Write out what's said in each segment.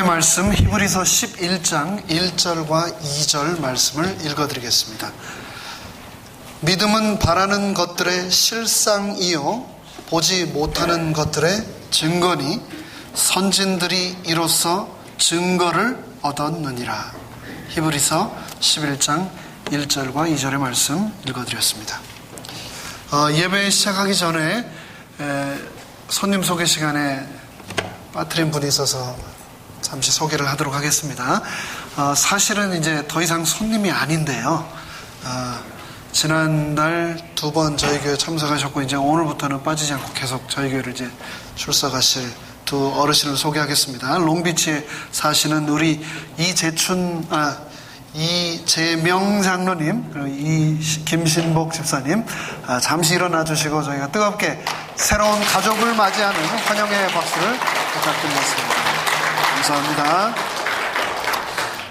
하나님의 말씀 히브리서 11장 1절과 2절 말씀을 읽어드리겠습니다. 믿음은 바라는 것들의 실상이요 보지 못하는 것들의 증거니 선진들이 이로써 증거를 얻었느니라. 히브리서 11장 1절과 2절의 말씀 읽어드렸습니다. 예배 시작하기 전에 손님 소개 시간에 빠뜨린 분이 있어서 잠시 소개를 하도록 하겠습니다. 사실은 이제 더 이상 손님이 아닌데요. 지난달 2번 저희 교회 참석하셨고 이제 오늘부터는 빠지지 않고 계속 저희 교회를 이제 출석하실 두 어르신을 소개하겠습니다. 롱비치에 사시는 우리 이재명 장로님, 그리고 김신복 집사님, 잠시 일어나 주시고 저희가 뜨겁게 새로운 가족을 맞이하는 환영의 박수를 부탁드리겠습니다. 감사합니다.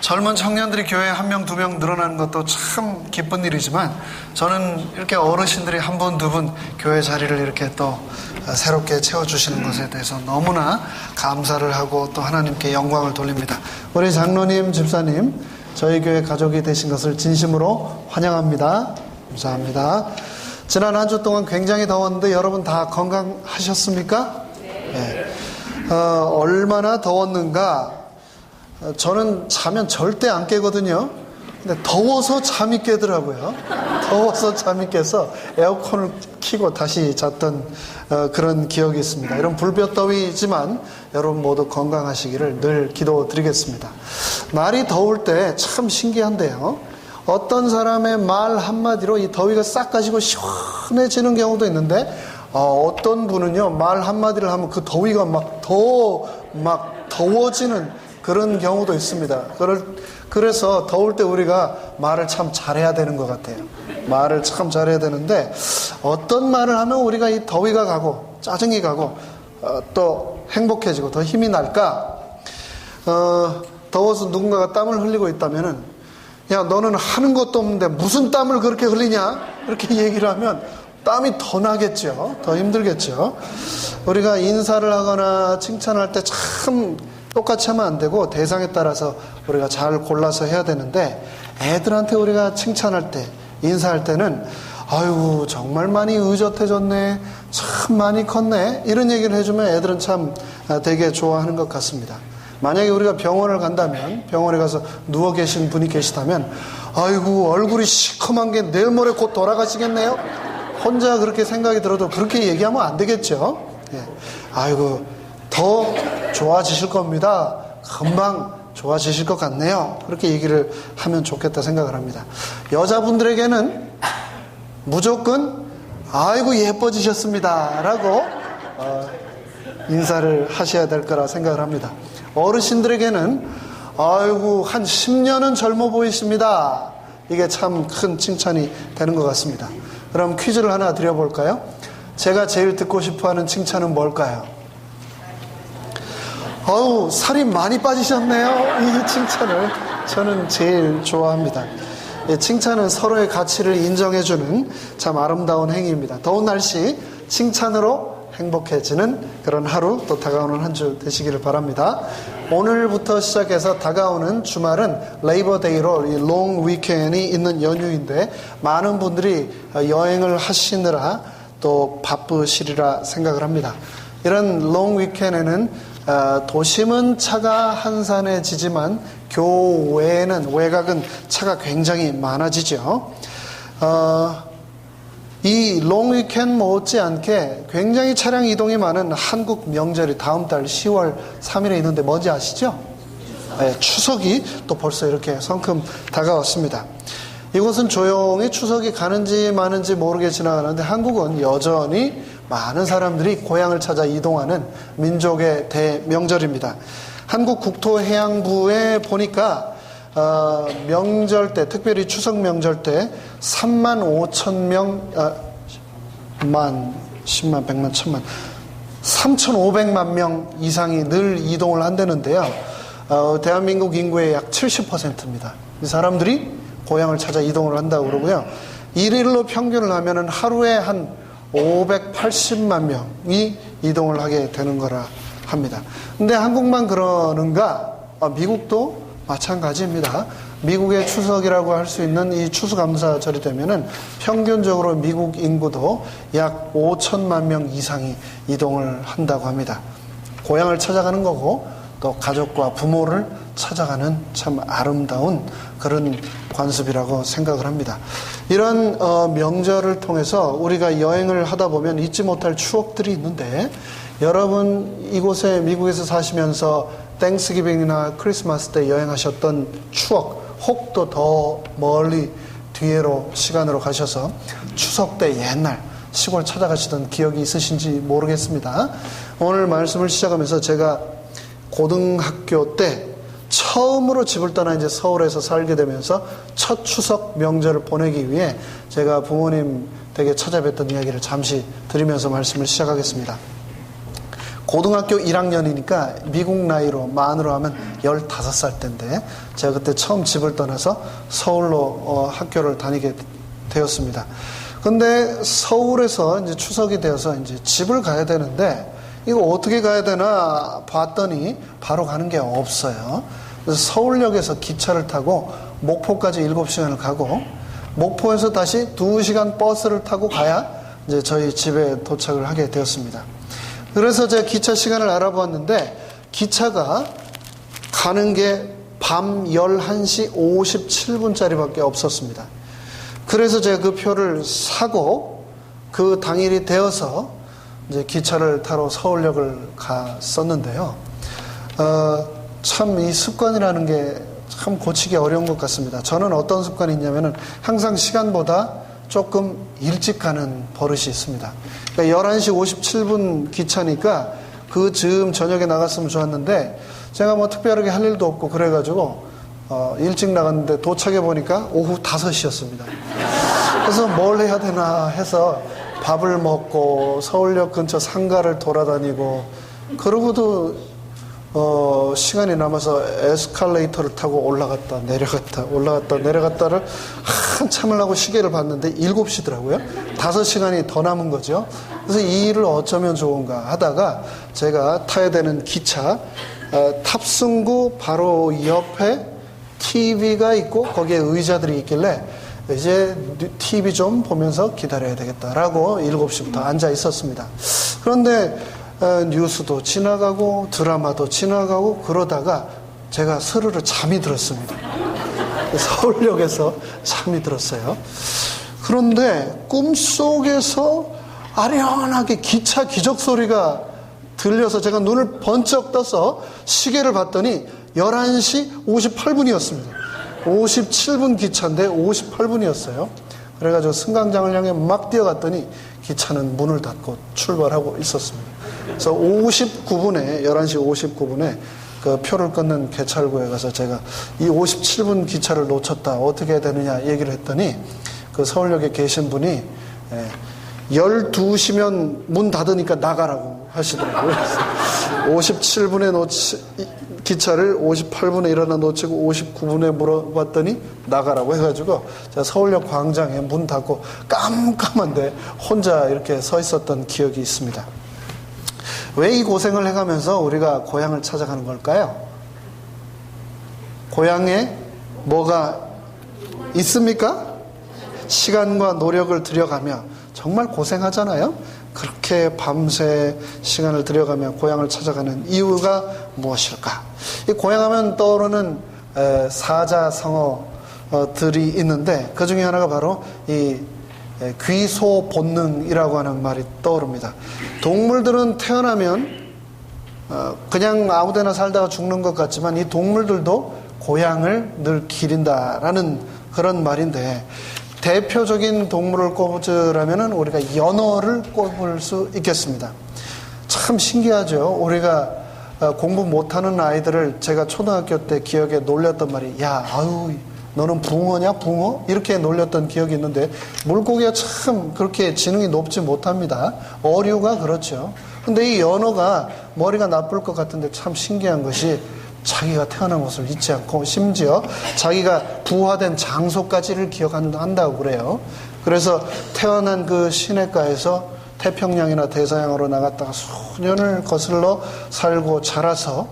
젊은 청년들이 교회에 1명, 2명 늘어나는 것도 참 기쁜 일이지만 저는 이렇게 어르신들이 1분, 2분 교회 자리를 이렇게 또 새롭게 채워주시는 것에 대해서 너무나 감사를 하고 또 하나님께 영광을 돌립니다. 우리 장로님, 집사님, 저희 교회 가족이 되신 것을 진심으로 환영합니다. 감사합니다. 지난 한 주 동안 굉장히 더웠는데 여러분 다 건강하셨습니까? 네. 얼마나 더웠는가? 저는 자면 절대 안 깨거든요. 근데 더워서 잠이 깨더라고요. 더워서 잠이 깨서 에어컨을 켜고 다시 잤던 그런 기억이 있습니다. 이런 불볕더위지만 여러분 모두 건강하시기를 늘 기도드리겠습니다. 날이 더울 때 참 신기한데요. 어떤 사람의 말 한마디로 이 더위가 싹 가시고 시원해지는 경우도 있는데 어떤 분은요 말 한마디를 하면 그 더위가 막 더워지는 그런 경우도 있습니다. 그래서 더울 때 우리가 말을 참 잘해야 되는 것 같아요. 말을 참 잘해야 되는데 어떤 말을 하면 우리가 이 더위가 가고 짜증이 가고 또 행복해지고 더 힘이 날까? 더워서 누군가가 땀을 흘리고 있다면은 야 너는 하는 것도 없는데 무슨 땀을 그렇게 흘리냐? 이렇게 얘기를 하면 땀이 더 나겠죠. 더 힘들겠죠. 우리가 인사를 하거나 칭찬할 때 참 똑같이 하면 안 되고 대상에 따라서 우리가 잘 골라서 해야 되는데 애들한테 우리가 칭찬할 때 인사할 때는 아유 정말 많이 의젓해졌네, 참 많이 컸네 이런 얘기를 해주면 애들은 참 되게 좋아하는 것 같습니다. 만약에 우리가 병원을 간다면 병원에 가서 누워 계신 분이 계시다면 아이고 얼굴이 시커먼 게 내일 모레 곧 돌아가시겠네요. 혼자 그렇게 생각이 들어도 그렇게 얘기하면 안 되겠죠. 예. 아이고 더 좋아지실 겁니다. 금방 좋아지실 것 같네요. 그렇게 얘기를 하면 좋겠다 생각을 합니다. 여자분들에게는 무조건 아이고 예뻐지셨습니다 라고 인사를 하셔야 될 거라 생각을 합니다. 어르신들에게는 아이고 한 10년은 젊어 보이십니다. 이게 참 큰 칭찬이 되는 것 같습니다. 그럼 퀴즈를 하나 드려볼까요? 제가 제일 듣고 싶어하는 칭찬은 뭘까요? 어우 살이 많이 빠지셨네요. 이 칭찬을 저는 제일 좋아합니다. 칭찬은 서로의 가치를 인정해주는 참 아름다운 행위입니다. 더운 날씨 칭찬으로 행복해지는 그런 하루 또 다가오는 한 주 되시기를 바랍니다. 오늘부터 시작해서 다가오는 주말은 레이버데이로 이 롱 위켄이 있는 연휴인데 많은 분들이 여행을 하시느라 또 바쁘시리라 생각을 합니다. 이런 롱 위켄에는 도심은 차가 한산해지지만 교외에는 외곽은 차가 굉장히 많아지죠. 이 롱 위켄 못지않게 굉장히 차량 이동이 많은 한국 명절이 다음 달 10월 3일에 있는데 뭔지 아시죠? 네, 추석이 또 벌써 이렇게 성큼 다가왔습니다. 이곳은 조용히 추석이 가는지 마는지 모르게 지나가는데 한국은 여전히 많은 사람들이 고향을 찾아 이동하는 민족의 대명절입니다. 한국 국토해양부에 보니까 명절 때, 특별히 추석 명절 때 3만 5천 명, 10만, 100만, 1000만, 3,500만 명 이상이 늘 이동을 한다는데요. 대한민국 인구의 약 70%입니다. 이 사람들이 고향을 찾아 이동을 한다고 그러고요. 일일로 평균을 하면은 하루에 한 580만 명이 이동을 하게 되는 거라 합니다. 근데 한국만 그러는가? 미국도 마찬가지입니다. 미국의 추석이라고 할 수 있는 이 추수감사절이 되면은 평균적으로 미국 인구도 약 5천만 명 이상이 이동을 한다고 합니다. 고향을 찾아가는 거고 또 가족과 부모를 찾아가는 참 아름다운 그런 관습이라고 생각을 합니다. 이런 명절을 통해서 우리가 여행을 하다 보면 잊지 못할 추억들이 있는데, 여러분 이곳에 미국에서 사시면서 땡스기빙이나 크리스마스 때 여행하셨던 추억, 혹도 더 멀리 뒤로 시간으로 가셔서 추석 때 옛날 시골 찾아가시던 기억이 있으신지 모르겠습니다. 오늘 말씀을 시작하면서 제가 고등학교 때 처음으로 집을 떠나 이제 서울에서 살게 되면서 첫 추석 명절을 보내기 위해 제가 부모님 댁에 찾아뵀던 이야기를 잠시 드리면서 말씀을 시작하겠습니다. 고등학교 1학년이니까 미국 나이로 만으로 하면 15살 때인데, 제가 그때 처음 집을 떠나서 서울로 학교를 다니게 되었습니다. 근데 서울에서 이제 추석이 되어서 이제 집을 가야 되는데, 이거 어떻게 가야 되나 봤더니 바로 가는 게 없어요. 그래서 서울역에서 기차를 타고 목포까지 7시간을 가고, 목포에서 다시 2시간 버스를 타고 가야 이제 저희 집에 도착을 하게 되었습니다. 그래서 제가 기차 시간을 알아보았는데, 기차가 가는 게 밤 11시 57분짜리밖에 없었습니다. 그래서 제가 그 표를 사고 그 당일이 되어서 이제 기차를 타러 서울역을 갔었는데요. 참 이 습관이라는 게 참 고치기 어려운 것 같습니다. 저는 어떤 습관이 있냐면은 항상 시간보다 조금 일찍 가는 버릇이 있습니다. 그러니까 11시 57분 기차니까 그 즈음 저녁에 나갔으면 좋았는데, 제가 뭐 특별하게 할 일도 없고 그래가지고 일찍 나갔는데 도착해 보니까 오후 5시였습니다. 그래서 뭘 해야 되나 해서 밥을 먹고 서울역 근처 상가를 돌아다니고, 그러고도 시간이 남아서 에스컬레이터를 타고 올라갔다 내려갔다를 한참을 하고 시계를 봤는데 7시더라고요. 5시간이 더 남은 거죠. 그래서 이 일을 어쩌면 좋은가 하다가 제가 타야 되는 기차 탑승구 바로 옆에 TV가 있고 거기에 의자들이 있길래 이제 TV 좀 보면서 기다려야 되겠다라고 7시부터 앉아 있었습니다. 그런데 뉴스도 지나가고 드라마도 지나가고 그러다가 제가 스르르 잠이 들었습니다. 서울역에서 잠이 들었어요. 그런데 꿈속에서 아련하게 기차 기적 소리가 들려서 제가 눈을 번쩍 떠서 시계를 봤더니 11시 58분이었습니다. 57분 기차인데 58분이었어요. 그래가지고 승강장을 향해 막 뛰어갔더니 기차는 문을 닫고 출발하고 있었습니다. 그래서 59분에 11시 59분에 그 표를 끊는 개찰구에 가서 제가 이 57분 기차를 놓쳤다, 어떻게 해야 되느냐 얘기를 했더니 그 서울역에 계신 분이 12시면 문 닫으니까 나가라고 하시더라고요. 57분에 기차를 58분에 일어나 놓치고 59분에 물어봤더니 나가라고 해가지고 제가 서울역 광장에 문 닫고 깜깜한데 혼자 이렇게 서 있었던 기억이 있습니다. 왜 이 고생을 해가면서 우리가 고향을 찾아가는 걸까요? 고향에 뭐가 있습니까? 시간과 노력을 들여가며 정말 고생하잖아요. 그렇게 밤새 시간을 들여가며 고향을 찾아가는 이유가 무엇일까? 이 고향하면 떠오르는 사자성어들이 있는데 그 중에 하나가 바로 이 귀소 본능이라고 하는 말이 떠오릅니다. 동물들은 태어나면 그냥 아무데나 살다가 죽는 것 같지만 이 동물들도 고향을 늘 기린다라는 그런 말인데, 대표적인 동물을 꼽으라면 우리가 연어를 꼽을 수 있겠습니다. 참 신기하죠. 우리가 공부 못하는 아이들을 제가 초등학교 때 기억에 놀렸던 말이, 야, 아유, 너는 붕어냐, 붕어? 이렇게 놀렸던 기억이 있는데, 물고기가 참 그렇게 지능이 높지 못합니다. 어류가 그렇죠. 근데 이 연어가 머리가 나쁠 것 같은데 참 신기한 것이 자기가 태어난 곳을 잊지 않고 심지어 자기가 부화된 장소까지를 기억한다고 그래요. 그래서 태어난 그 시냇가에서 태평양이나 대서양으로 나갔다가 수년을 거슬러 살고 자라서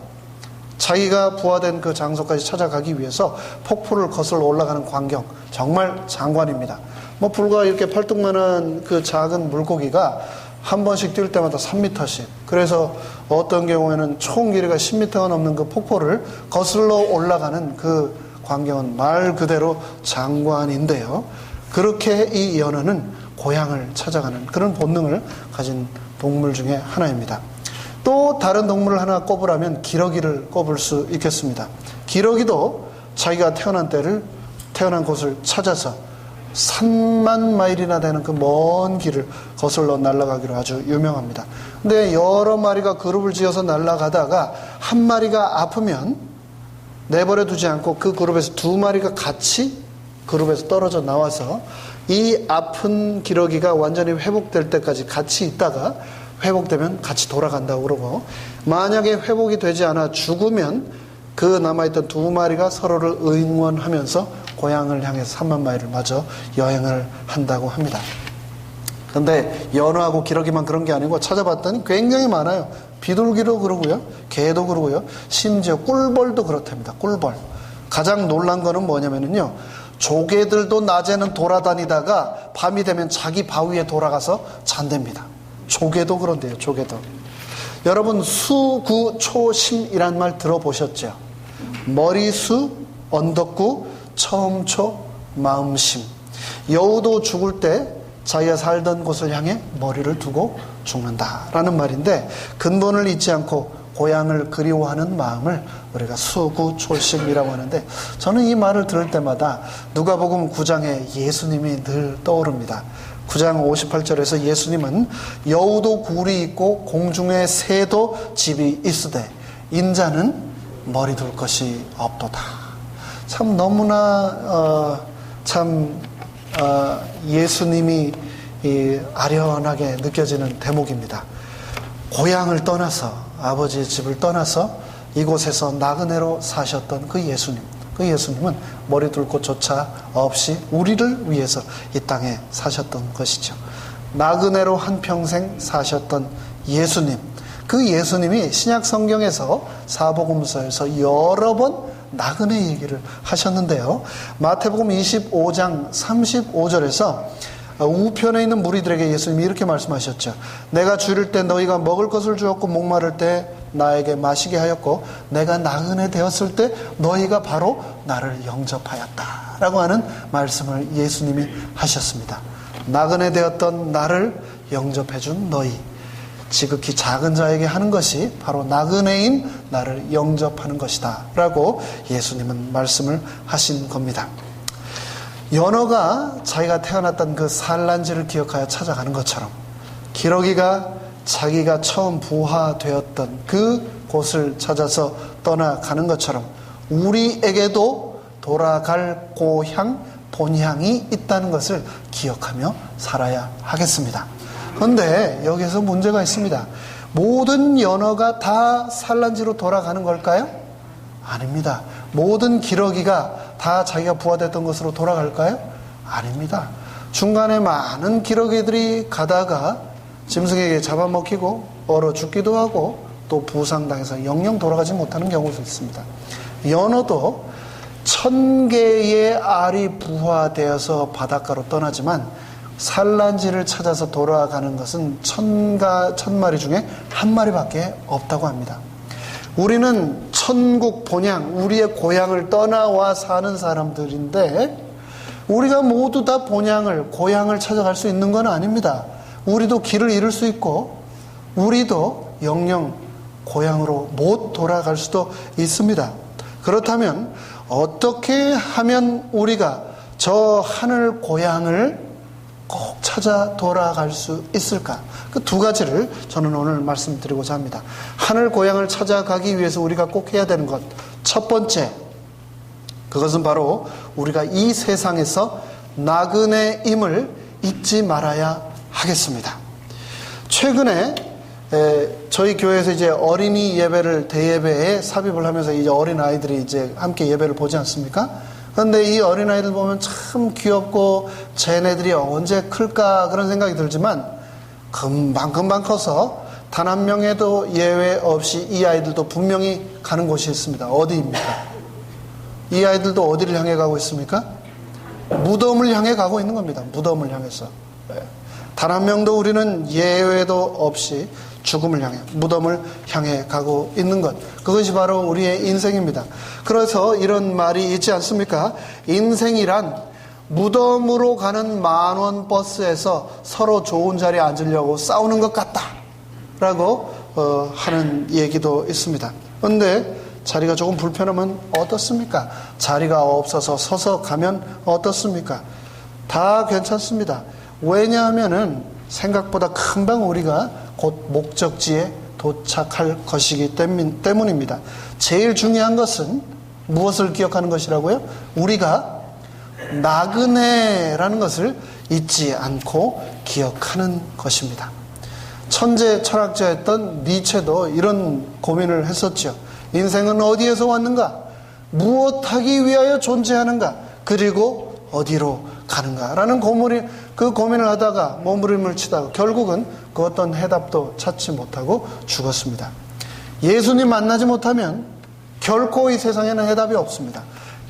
자기가 부화된 그 장소까지 찾아가기 위해서 폭포를 거슬러 올라가는 광경, 정말 장관입니다. 뭐 불과 이렇게 팔뚝만한 그 작은 물고기가 한 번씩 뛸 때마다 3m씩, 그래서 어떤 경우에는 총 길이가 10m가 넘는 그 폭포를 거슬러 올라가는 그 광경은 말 그대로 장관인데요. 그렇게 이 연어는 고향을 찾아가는 그런 본능을 가진 동물 중에 하나입니다. 또 다른 동물을 하나 꼽으라면 기러기를 꼽을 수 있겠습니다. 기러기도 자기가 태어난 곳을 찾아서 3만 마일이나 되는 그 먼 길을 거슬러 날아가기로 아주 유명합니다. 근데 여러 마리가 그룹을 지어서 날아가다가 한 마리가 아프면 내버려 두지 않고 그 그룹에서 2마리가 같이 그룹에서 떨어져 나와서 이 아픈 기러기가 완전히 회복될 때까지 같이 있다가 회복되면 같이 돌아간다고 그러고, 만약에 회복이 되지 않아 죽으면 그 남아있던 2마리가 서로를 응원하면서 고향을 향해서 3만 마일을 마저 여행을 한다고 합니다. 근데 연어하고 기러기만 그런 게 아니고 찾아봤더니 굉장히 많아요. 비둘기도 그러고요, 개도 그러고요, 심지어 꿀벌도 그렇답니다. 꿀벌. 가장 놀란 거는 뭐냐면요, 조개들도 낮에는 돌아다니다가 밤이 되면 자기 바위에 돌아가서 잔답니다. 조개도 그런데요, 조개도. 여러분, 수구초심이란 말 들어보셨죠? 머리수, 언덕구, 처음초, 마음심. 여우도 죽을 때 자기가 살던 곳을 향해 머리를 두고 죽는다라는 말인데, 근본을 잊지 않고 고향을 그리워하는 마음을 우리가 수구초심이라고 하는데, 저는 이 말을 들을 때마다 누가복음 9장에 예수님이 늘 떠오릅니다. 9장 58절에서 예수님은 여우도 굴이 있고 공중에 새도 집이 있으되 인자는 머리 둘 것이 없도다. 참 너무나 예수님이 아련하게 느껴지는 대목입니다. 고향을 떠나서, 아버지의 집을 떠나서 이곳에서 나그네로 사셨던 그 예수님은 머리 둘 곳조차 없이 우리를 위해서 이 땅에 사셨던 것이죠. 나그네로 한평생 사셨던 예수님, 그 예수님이 신약 성경에서 사복음서에서 여러 번 나그네 얘기를 하셨는데요. 마태복음 25장 35절에서 우편에 있는 무리들에게 예수님이 이렇게 말씀하셨죠. 내가 줄일 때 너희가 먹을 것을 주었고 목마를 때 나에게 마시게 하였고 내가 나그네 되었을 때 너희가 바로 나를 영접하였다 라고 하는 말씀을 예수님이 하셨습니다. 나그네 되었던 나를 영접해준 너희, 지극히 작은 자에게 하는 것이 바로 나그네인 나를 영접하는 것이다 라고 예수님은 말씀을 하신 겁니다. 연어가 자기가 태어났던 그 산란지를 기억하여 찾아가는 것처럼, 기러기가 자기가 처음 부화되었던 그 곳을 찾아서 떠나가는 것처럼 우리에게도 돌아갈 고향, 본향이 있다는 것을 기억하며 살아야 하겠습니다. 그런데 여기서 문제가 있습니다. 모든 연어가 다 산란지로 돌아가는 걸까요? 아닙니다. 모든 기러기가 다 자기가 부화됐던 곳으로 돌아갈까요? 아닙니다. 중간에 많은 기러기들이 가다가 짐승에게 잡아먹히고 얼어 죽기도 하고 또 부상당해서 영영 돌아가지 못하는 경우도 있습니다. 연어도 1000개의 알이 부화되어서 바닷가로 떠나지만 산란지를 찾아서 돌아가는 것은 1000마리 중에 1마리밖에 없다고 합니다. 우리는 천국 본향, 우리의 고향을 떠나와 사는 사람들인데 우리가 모두 다 본향을, 고향을 찾아갈 수 있는 건 아닙니다. 우리도 길을 잃을 수 있고 우리도 영영 고향으로 못 돌아갈 수도 있습니다. 그렇다면 어떻게 하면 우리가 저 하늘 고향을 꼭 찾아 돌아갈 수 있을까? 그 2가지를 저는 오늘 말씀드리고자 합니다. 하늘 고향을 찾아가기 위해서 우리가 꼭 해야 되는 것, 첫 번째, 그것은 바로 우리가 이 세상에서 나그네임을 잊지 말아야 하겠습니다. 최근에 저희 교회에서 이제 어린이 예배를 대예배에 삽입을 하면서 이제 어린 아이들이 이제 함께 예배를 보지 않습니까? 그런데 이 어린 아이들 보면 참 귀엽고 쟤네들이 언제 클까 그런 생각이 들지만 금방 커서 단 한 명에도 예외 없이 이 아이들도 분명히 가는 곳이 있습니다. 어디입니까? 이 아이들도 어디를 향해 가고 있습니까? 무덤을 향해 가고 있는 겁니다. 무덤을 향해서. 단 한 명도 우리는 예외도 없이 죽음을 향해, 무덤을 향해 가고 있는 것. 그것이 바로 우리의 인생입니다. 그래서 이런 말이 있지 않습니까? 인생이란 무덤으로 가는 만원 버스에서 서로 좋은 자리에 앉으려고 싸우는 것 같다 라고 하는 얘기도 있습니다. 그런데 자리가 조금 불편하면 어떻습니까? 자리가 없어서 서서 가면 어떻습니까? 다 괜찮습니다. 왜냐하면은 생각보다 금방 우리가 곧 목적지에 도착할 것이기 때문입니다. 제일 중요한 것은 무엇을 기억하는 것이라고요? 우리가 나그네라는 것을 잊지 않고 기억하는 것입니다. 천재 철학자였던 니체도 이런 고민을 했었죠. 인생은 어디에서 왔는가? 무엇하기 위하여 존재하는가? 그리고 어디로 가는가? 라는 고민을 하다가 몸부림을 치다가 결국은 그 어떤 해답도 찾지 못하고 죽었습니다. 예수님 만나지 못하면 결코 이 세상에는 해답이 없습니다.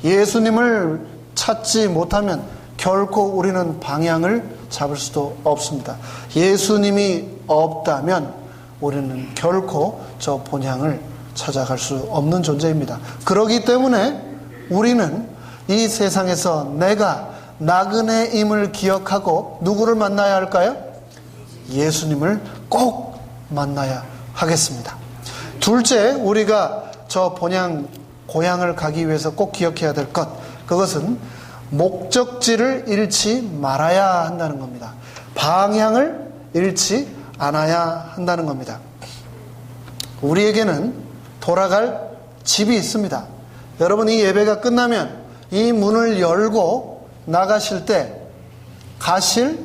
예수님을 찾지 못하면 결코 우리는 방향을 잡을 수도 없습니다. 예수님이 없다면 우리는 결코 저 본향을 찾아갈 수 없는 존재입니다. 그렇기 때문에 우리는 이 세상에서 내가 나그네임을 기억하고 누구를 만나야 할까요? 예수님을 꼭 만나야 하겠습니다. 둘째, 우리가 저 고향을 가기 위해서 꼭 기억해야 될 것, 그것은 목적지를 잃지 말아야 한다는 겁니다. 방향을 잃지 않아야 한다는 겁니다. 우리에게는 돌아갈 집이 있습니다. 여러분, 이 예배가 끝나면 이 문을 열고 나가실 때 가실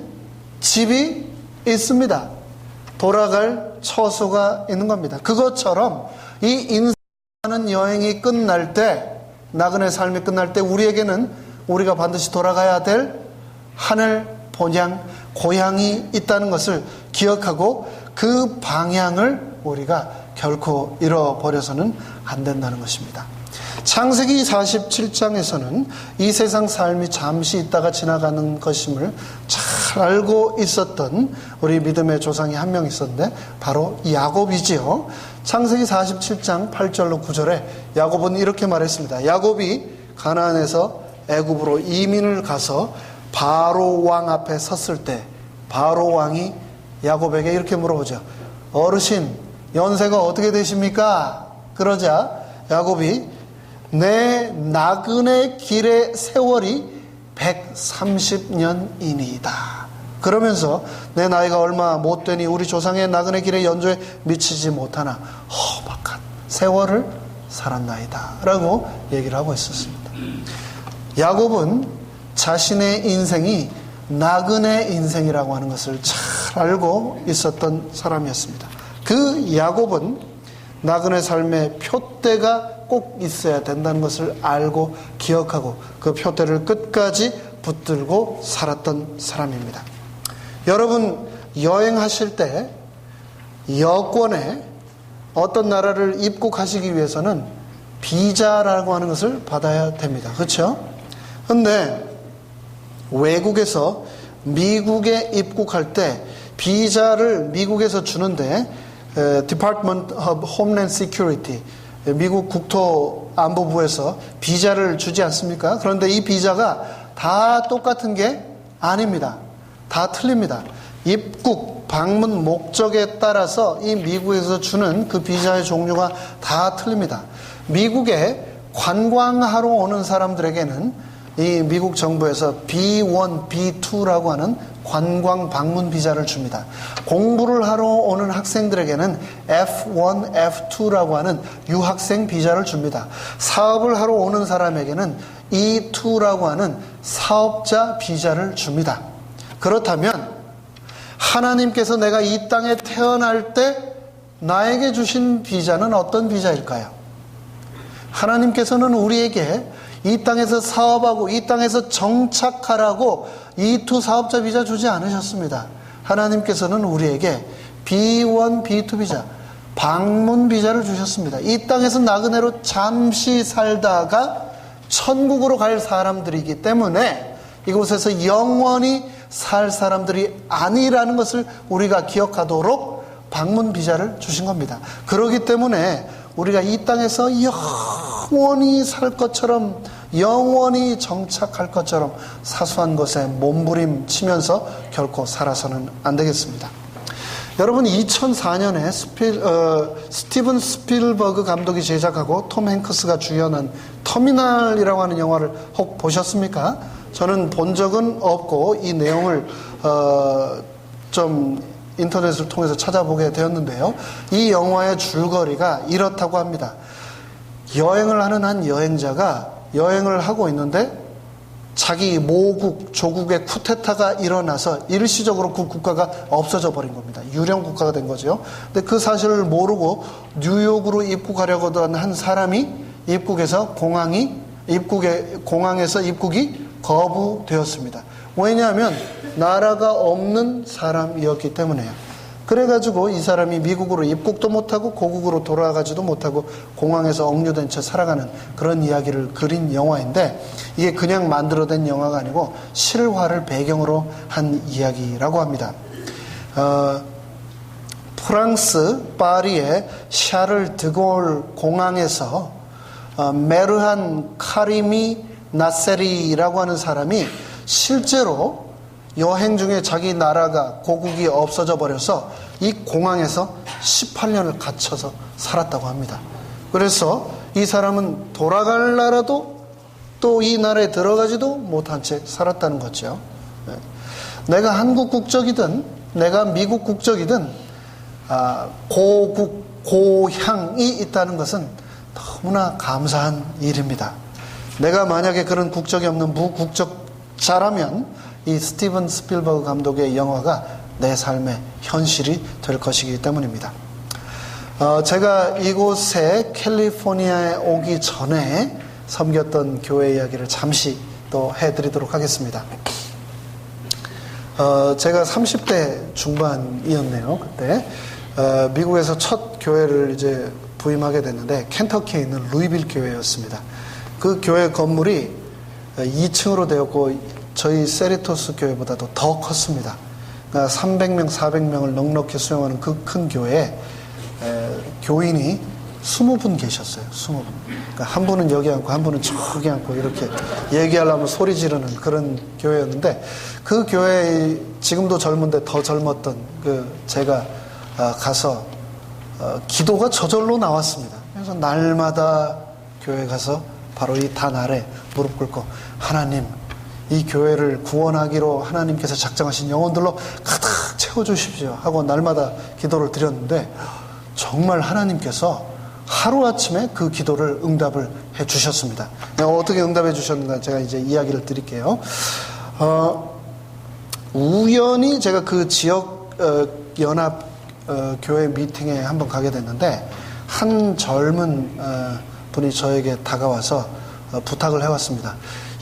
집이 있습니다. 돌아갈 처소가 있는 겁니다. 그것처럼 이 인생하는 여행이 끝날 때, 나그네 삶이 끝날 때 우리에게는 우리가 반드시 돌아가야 될 하늘 본향, 고향이 있다는 것을 기억하고 그 방향을 우리가 결코 잃어버려서는 안 된다는 것입니다. 창세기 47장에서는 이 세상 삶이 잠시 있다가 지나가는 것임을 잘 알고 있었던 우리 믿음의 조상이 한 명 있었는데 바로 야곱이지요. 창세기 47장 8절로 9절에 야곱은 이렇게 말했습니다. 야곱이 가나안에서 애굽으로 이민을 가서 바로 왕 앞에 섰을 때 바로 왕이 야곱에게 이렇게 물어보죠. 어르신, 연세가 어떻게 되십니까? 그러자 야곱이 내 나그네 길의 세월이 130년이니이다. 그러면서 내 나이가 얼마 못 되니 우리 조상의 나그네 길의 연조에 미치지 못하나 허박한 세월을 살았나이다 라고 얘기를 하고 있었습니다. 야곱은 자신의 인생이 나그네 인생이라고 하는 것을 잘 알고 있었던 사람이었습니다. 그 야곱은 나그네 삶의 표대가 꼭 있어야 된다는 것을 알고 기억하고 그 표대를 끝까지 붙들고 살았던 사람입니다. 여러분, 여행하실 때 여권에 어떤 나라를 입국하시기 위해서는 비자라고 하는 것을 받아야 됩니다. 그렇죠? 그런데 외국에서 미국에 입국할 때 비자를 미국에서 주는데 Department of Homeland Security, 미국 국토안보부에서 비자를 주지 않습니까? 그런데 이 비자가 다 똑같은 게 아닙니다. 다 틀립니다. 입국, 방문 목적에 따라서 이 미국에서 주는 그 비자의 종류가 다 틀립니다. 미국에 관광하러 오는 사람들에게는 이 미국 정부에서 B1, B2라고 하는 관광 방문 비자를 줍니다. 공부를 하러 오는 학생들에게는 F1, F2라고 하는 유학생 비자를 줍니다. 사업을 하러 오는 사람에게는 E2라고 하는 사업자 비자를 줍니다. 그렇다면 하나님께서 내가 이 땅에 태어날 때 나에게 주신 비자는 어떤 비자일까요? 하나님께서는 우리에게 이 땅에서 사업하고 이 땅에서 정착하라고 E2 사업자 비자 주지 않으셨습니다. 하나님께서는 우리에게 B1, B2 비자, 방문 비자를 주셨습니다. 이 땅에서 나그네로 잠시 살다가 천국으로 갈 사람들이기 때문에 이곳에서 영원히 살 사람들이 아니라는 것을 우리가 기억하도록 방문 비자를 주신 겁니다. 그렇기 때문에 우리가 이 땅에서 영원히 살 것처럼, 영원히 정착할 것처럼 사소한 것에 몸부림치면서 결코 살아서는 안 되겠습니다. 여러분, 2004년에 스티븐 스필버그 감독이 제작하고 톰 행크스가 주연한 터미널이라고 하는 영화를 혹 보셨습니까? 저는 본 적은 없고 이 내용을 좀 인터넷을 통해서 찾아보게 되었는데요. 이 영화의 줄거리가 이렇다고 합니다. 여행을 하는 한 여행자가 여행을 하고 있는데 자기 모국, 조국의 쿠데타가 일어나서 일시적으로 그 국가가 없어져 버린 겁니다. 유령 국가가 된 거죠. 근데 그 사실을 모르고 뉴욕으로 입국하려고 하던 한 사람이 공항에서 입국이 거부되었습니다. 왜냐하면 나라가 없는 사람이었기 때문에요. 그래가지고 이 사람이 미국으로 입국도 못하고 고국으로 돌아가지도 못하고 공항에서 억류된 채 살아가는 그런 이야기를 그린 영화인데, 이게 그냥 만들어낸 영화가 아니고 실화를 배경으로 한 이야기라고 합니다. 프랑스 파리의 샤를 드골 공항에서 메르한 카리미 나세리라고 하는 사람이 실제로 여행 중에 자기 나라가, 고국이 없어져 버려서 이 공항에서 18년을 갇혀서 살았다고 합니다. 그래서 이 사람은 돌아갈 나라도 또 이 나라에 들어가지도 못한 채 살았다는 거죠. 내가 한국 국적이든 내가 미국 국적이든 고국, 고향이 있다는 것은 너무나 감사한 일입니다. 내가 만약에 그런 국적이 없는 무국적자라면 이 스티븐 스필버그 감독의 영화가 내 삶의 현실이 될 것이기 때문입니다. 제가 이곳에 캘리포니아에 오기 전에 섬겼던 교회 이야기를 잠시 또 해드리도록 하겠습니다. 제가 30대 중반이었네요. 그때 미국에서 첫 교회를 이제 부임하게 됐는데 켄터키에 있는 루이빌 교회였습니다. 그 교회 건물이 2층으로 되었고 저희 세리토스 교회보다도 더 컸습니다. 그러니까 300명, 400명을 넉넉히 수용하는 그 큰 교회에 교인이 20분 계셨어요. 20분. 그러니까 한 분은 여기 앉고 한 분은 저기 앉고 이렇게 얘기하려면 소리 지르는 그런 교회였는데, 그 교회에 지금도 젊은데 더 젊었던 제가 가서 기도가 저절로 나왔습니다. 그래서 날마다 교회 가서 바로 이 단 아래 무릎 꿇고, 하나님, 이 교회를 구원하기로 하나님께서 작정하신 영혼들로 가득 채워주십시오 하고 날마다 기도를 드렸는데, 정말 하나님께서 하루아침에 그 기도를 응답을 해 주셨습니다. 어떻게 응답해 주셨는가 제가 이제 이야기를 드릴게요. 우연히 제가 그 지역 연합 교회 미팅에 한번 가게 됐는데, 한 젊은 분이 저에게 다가와서 부탁을 해왔습니다.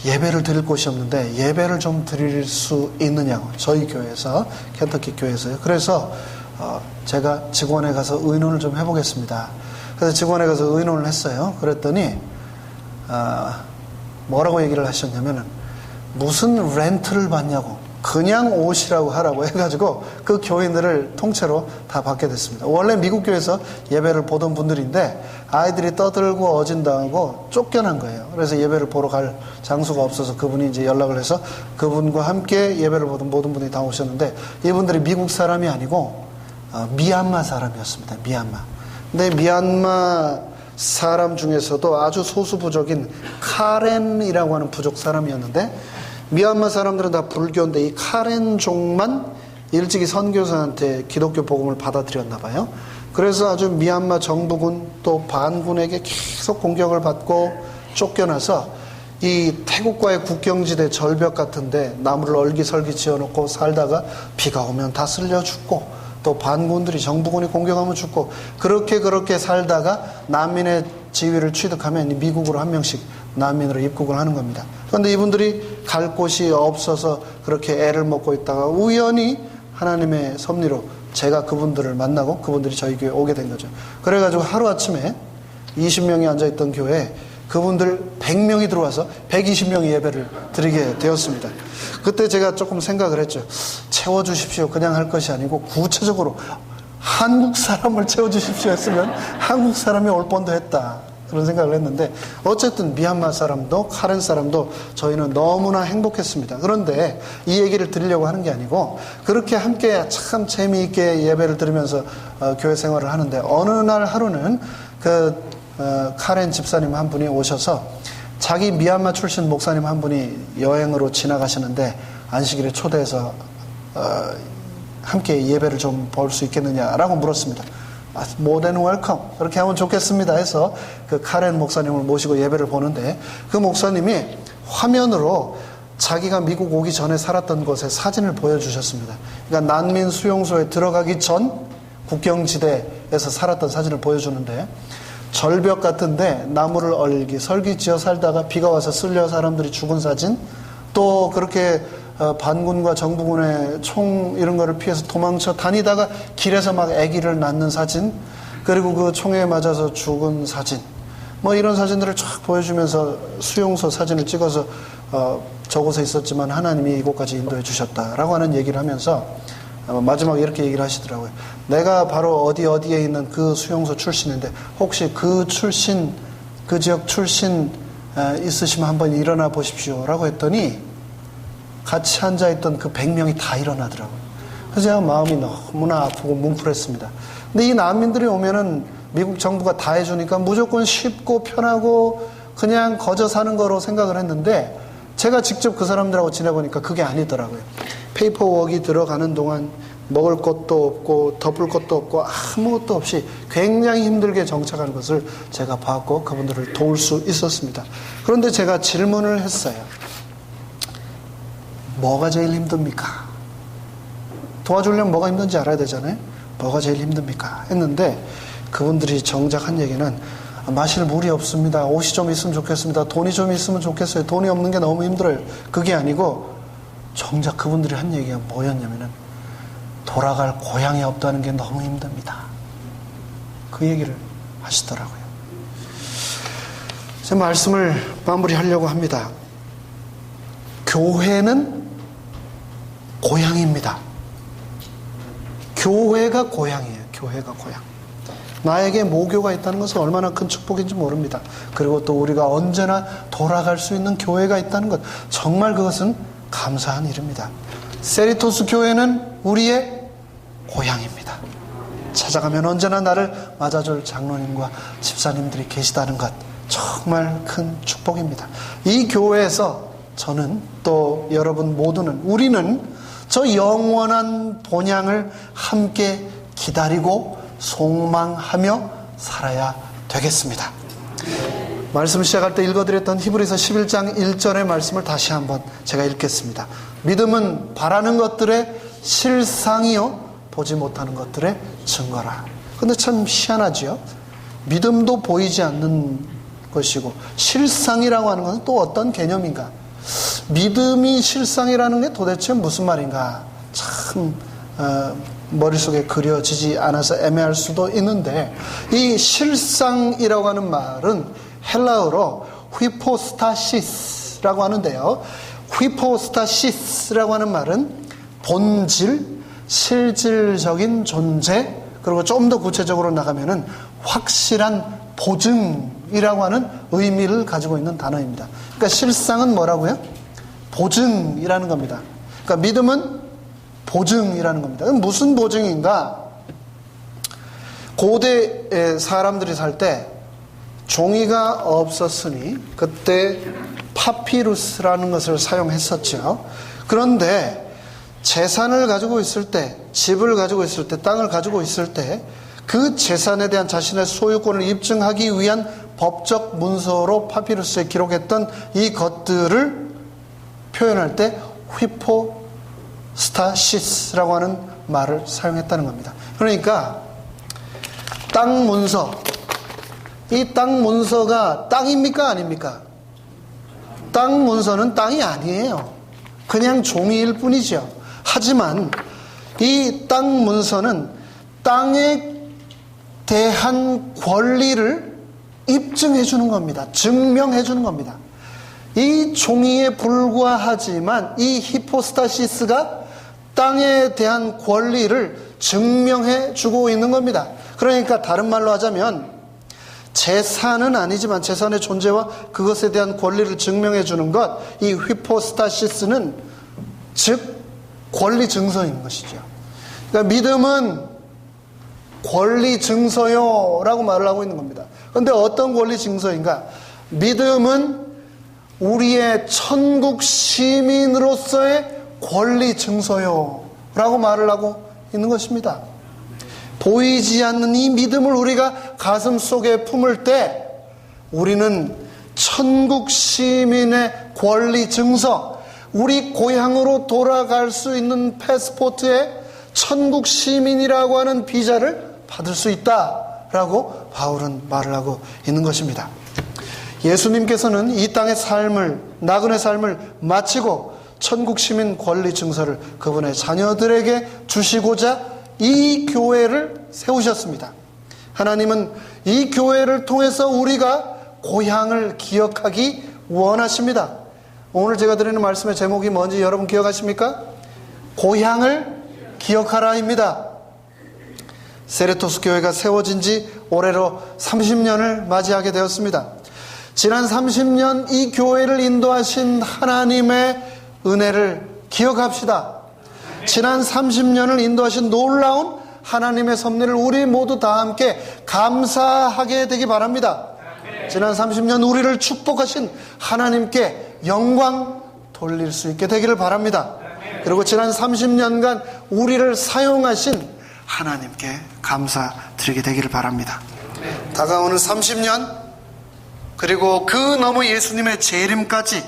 예배를 드릴 곳이 없는데 예배를 좀 드릴 수 있느냐고, 저희 교회에서, 켄터키 교회에서요. 그래서 제가 직원에 가서 의논을 좀 해보겠습니다. 그래서 직원에 가서 의논을 했어요. 그랬더니 뭐라고 얘기를 하셨냐면은, 무슨 렌트를 받냐고, 그냥 오시라고 하라고 해가지고 그 교인들을 통째로 다 받게 됐습니다. 원래 미국 교회에서 예배를 보던 분들인데 아이들이 떠들고 어진당하고 쫓겨난 거예요. 그래서 예배를 보러 갈 장소가 없어서 그분이 이제 연락을 해서 그분과 함께 예배를 보던 모든 분이 다 오셨는데, 이분들이 미국 사람이 아니고 미얀마 사람이었습니다. 미얀마. 근데 미얀마 사람 중에서도 아주 소수 부족인 카렌이라고 하는 부족 사람이었는데, 미얀마 사람들은 다 불교인데 이 카렌족만 일찍이 선교사한테 기독교 복음을 받아들였나 봐요. 그래서 아주 미얀마 정부군 또 반군에게 계속 공격을 받고 쫓겨나서 이 태국과의 국경지대 절벽 같은데 나무를 얼기설기 지어놓고 살다가 비가 오면 다 쓸려 죽고, 또 반군들이, 정부군이 공격하면 죽고, 그렇게 살다가 난민의 지위를 취득하면 미국으로 한 명씩 난민으로 입국을 하는 겁니다. 그런데 이분들이 갈 곳이 없어서 그렇게 애를 먹고 있다가 우연히 하나님의 섭리로 제가 그분들을 만나고 그분들이 저희 교회에 오게 된 거죠. 그래가지고 하루아침에 20명이 앉아있던 교회에 그분들 100명이 들어와서 120명이 예배를 드리게 되었습니다. 그때 제가 조금 생각을 했죠. 채워주십시오. 그냥 할 것이 아니고 구체적으로 한국 사람을 채워주십시오 했으면 한국 사람이 올 뻔도 했다. 그런 생각을 했는데 어쨌든 미얀마 사람도 카렌 사람도 저희는 너무나 행복했습니다. 그런데 이 얘기를 드리려고 하는 게 아니고 그렇게 함께 참 재미있게 예배를 들으면서 교회 생활을 하는데 어느 날 하루는 카렌 집사님 한 분이 오셔서 자기 미얀마 출신 목사님 한 분이 여행으로 지나가시는데 안식일에 초대해서 함께 예배를 좀 볼 수 있겠느냐라고 물었습니다. more than welcome. 그렇게 하면 좋겠습니다 해서 그 카렌 목사님을 모시고 예배를 보는데 그 목사님이 화면으로 자기가 미국 오기 전에 살았던 곳의 사진을 보여주셨습니다. 그러니까 난민 수용소에 들어가기 전 국경지대에서 살았던 사진을 보여주는데 절벽 같은데 나무를 얼기 설기지어 살다가 비가 와서 쓸려 사람들이 죽은 사진, 또 그렇게 반군과 정부군의 총 이런 거를 피해서 도망쳐 다니다가 길에서 막 아기를 낳는 사진, 그리고 그 총에 맞아서 죽은 사진, 뭐 이런 사진들을 쫙 보여주면서 수용소 사진을 찍어서 저곳에 있었지만 하나님이 이곳까지 인도해 주셨다라고 하는 얘기를 하면서 마지막에 이렇게 얘기를 하시더라고요. 내가 바로 어디에 있는 그 수용소 출신인데 혹시 그 지역 출신 있으시면 한번 일어나 보십시오 라고 했더니 같이 앉아있던 그 100명이 다 일어나더라고요. 그래서 제가 마음이 너무나 아프고 뭉클했습니다. 근데 이 난민들이 오면은 미국 정부가 다 해주니까 무조건 쉽고 편하고 그냥 거저 사는 거로 생각을 했는데 제가 직접 그 사람들하고 지내보니까 그게 아니더라고요. 페이퍼워크가 들어가는 동안 먹을 것도 없고 덮을 것도 없고 아무것도 없이 굉장히 힘들게 정착하는 것을 제가 봤고 그분들을 도울 수 있었습니다. 그런데 제가 질문을 했어요. 뭐가 제일 힘듭니까? 도와주려면 뭐가 힘든지 알아야 되잖아요. 뭐가 제일 힘듭니까? 했는데 그분들이 정작 한 얘기는 마실 물이 없습니다. 옷이 좀 있으면 좋겠습니다. 돈이 좀 있으면 좋겠어요. 돈이 없는 게 너무 힘들어요. 그게 아니고 정작 그분들이 한 얘기가 뭐였냐면은 돌아갈 고향이 없다는 게 너무 힘듭니다. 그 얘기를 하시더라고요. 제 말씀을 마무리하려고 합니다. 교회는 고향입니다. 교회가 고향이에요. 교회가 고향. 나에게 모교가 있다는 것은 얼마나 큰 축복인지 모릅니다. 그리고 또 우리가 언제나 돌아갈 수 있는 교회가 있다는 것, 정말 그것은 감사한 일입니다. 세리토스 교회는 우리의 고향입니다. 찾아가면 언제나 나를 맞아줄 장로님과 집사님들이 계시다는 것, 정말 큰 축복입니다. 이 교회에서 저는 또 여러분 모두는, 우리는 저 영원한 본향을 함께 기다리고 소망하며 살아야 되겠습니다. 말씀 시작할 때 읽어드렸던 히브리서 11장 1절의 말씀을 다시 한번 제가 읽겠습니다. 믿음은 바라는 것들의 실상이요 보지 못하는 것들의 증거라. 근데 참 희한하지요. 믿음도 보이지 않는 것이고 실상이라고 하는 것은 또 어떤 개념인가? 믿음이 실상이라는 게 도대체 무슨 말인가? 참 머릿속에 그려지지 않아서 애매할 수도 있는데, 이 실상이라고 하는 말은 헬라어로 휘포스타시스라고 하는데요. 휘포스타시스라고 하는 말은 본질, 실질적인 존재, 그리고 좀 더 구체적으로 나가면은 확실한 보증이라고 하는 의미를 가지고 있는 단어입니다. 그러니까 실상은 뭐라고요? 보증이라는 겁니다. 그러니까 믿음은 보증이라는 겁니다. 그럼 무슨 보증인가? 고대 사람들이 살 때 종이가 없었으니 그때 파피루스라는 것을 사용했었죠. 그런데 재산을 가지고 있을 때, 집을 가지고 있을 때, 땅을 가지고 있을 때 그 재산에 대한 자신의 소유권을 입증하기 위한 법적 문서로 파피루스에 기록했던 이 것들을 표현할 때 휘포스타시스라고 하는 말을 사용했다는 겁니다. 그러니까 땅 문서, 이 땅 문서가 땅입니까 아닙니까? 땅 문서는 땅이 아니에요. 그냥 종이일 뿐이죠. 하지만 이 땅 문서는 땅에 대한 권리를 입증해 주는 겁니다. 증명해 주는 겁니다. 이 종이에 불과하지만 이 히포스타시스가 땅에 대한 권리를 증명해 주고 있는 겁니다. 그러니까 다른 말로 하자면 재산은 아니지만 재산의 존재와 그것에 대한 권리를 증명해 주는 것, 이 히포스타시스는 즉 권리 증서인 것이죠. 그러니까 믿음은 권리 증서요 라고 말을 하고 있는 겁니다. 그런데 어떤 권리 증서인가? 믿음은 우리의 천국 시민으로서의 권리 증서요 라고 말을 하고 있는 것입니다. 보이지 않는 이 믿음을 우리가 가슴 속에 품을 때 우리는 천국 시민의 권리 증서, 우리 고향으로 돌아갈 수 있는 패스포트에 천국 시민이라고 하는 비자를 받을 수 있다라고 바울은 말을 하고 있는 것입니다. 예수님께서는 이 땅의 삶을, 나그네 삶을 마치고 천국 시민 권리 증서를 그분의 자녀들에게 주시고자 이 교회를 세우셨습니다. 하나님은 이 교회를 통해서 우리가 고향을 기억하기 원하십니다. 오늘 제가 드리는 말씀의 제목이 뭔지 여러분 기억하십니까? 고향을 기억하라입니다. 세레토스 교회가 세워진 지 올해로 30년을 맞이하게 되었습니다. 지난 30년 이 교회를 인도하신 하나님의 은혜를 기억합시다. 지난 30년을 인도하신 놀라운 하나님의 섭리를 우리 모두 다 함께 감사하게 되기 바랍니다. 지난 30년 우리를 축복하신 하나님께 영광 돌릴 수 있게 되기를 바랍니다. 그리고 지난 30년간 우리를 사용하신 하나님께 감사드리게 되기를 바랍니다. 다가오는 30년 그리고 그 너머 예수님의 재림까지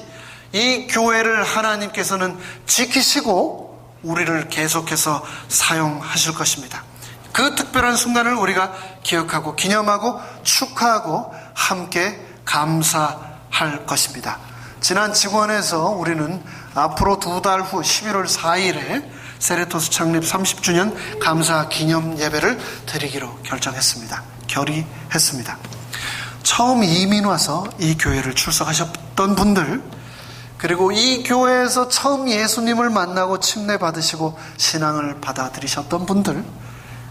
이 교회를 하나님께서는 지키시고 우리를 계속해서 사용하실 것입니다. 그 특별한 순간을 우리가 기억하고 기념하고 축하하고 함께 감사할 것입니다. 지난 직원에서 우리는 앞으로 2달 후 11월 4일에 세레토스 창립 30주년 감사 기념 예배를 드리기로 결의했습니다. 처음 이민 와서 이 교회를 출석하셨던 분들, 그리고 이 교회에서 처음 예수님을 만나고 침례 받으시고 신앙을 받아들이셨던 분들,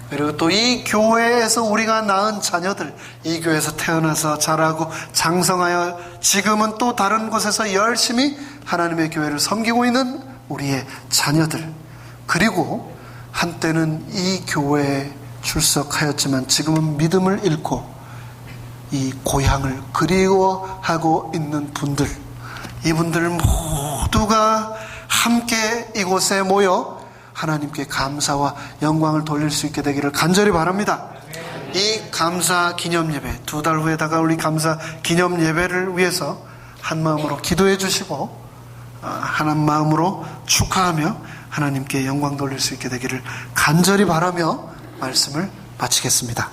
그리고 또 이 교회에서 우리가 낳은 자녀들, 이 교회에서 태어나서 자라고 장성하여 지금은 또 다른 곳에서 열심히 하나님의 교회를 섬기고 있는 우리의 자녀들, 그리고 한때는 이 교회에 출석하였지만 지금은 믿음을 잃고 이 고향을 그리워하고 있는 분들, 이분들 모두가 함께 이곳에 모여 하나님께 감사와 영광을 돌릴 수 있게 되기를 간절히 바랍니다. 이 감사 기념 예배, 2달 후에 다가올 이 감사 기념 예배를 위해서 한 마음으로 기도해 주시고 한 마음으로 축하하며 하나님께 영광 돌릴 수 있게 되기를 간절히 바라며 말씀을 마치겠습니다.